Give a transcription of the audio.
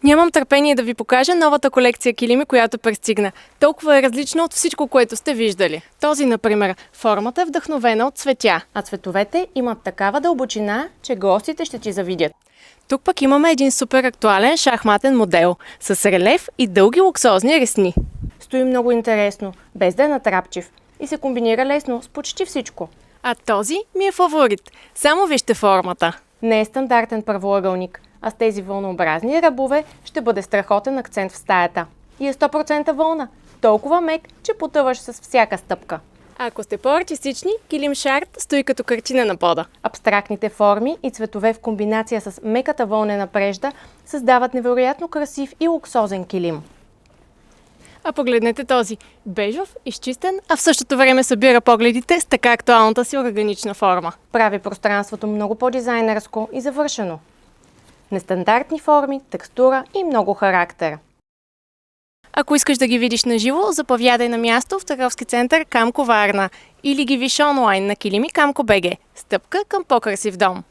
Нямам търпение да ви покажа новата колекция килими, която пристигна. Толкова е различна от всичко, което сте виждали. Този, например, формата е вдъхновена от цветя, а цветовете имат такава дълбочина, че гостите ще ти завидят. Тук пък имаме един супер актуален шахматен модел с релеф и дълги луксозни ресни. Стои много интересно, без да е натрапчив и се комбинира лесно с почти всичко. А този ми е фаворит. Само вижте формата. Не е стандартен първоъгълник, а с тези вълнообразни ръбове ще бъде страхотен акцент в стаята. И е 100% вълна, толкова мек, че потъваш с всяка стъпка. Ако сте по-артистични, килим шарт стои като картина на пода. Абстрактните форми и цветове в комбинация с меката вълнена прежда създават невероятно красив и луксозен килим. А погледнете този бежов, изчистен, а в същото време събира погледите с така актуалната си органична форма. Прави пространството много по-дизайнерско и завършено. Нестандартни форми, текстура и много характер. Ако искаш да ги видиш наживо, заповядай на място в търговски център Камко Варна или ги виж онлайн на килими Камко БГ. Стъпка към по-красив дом.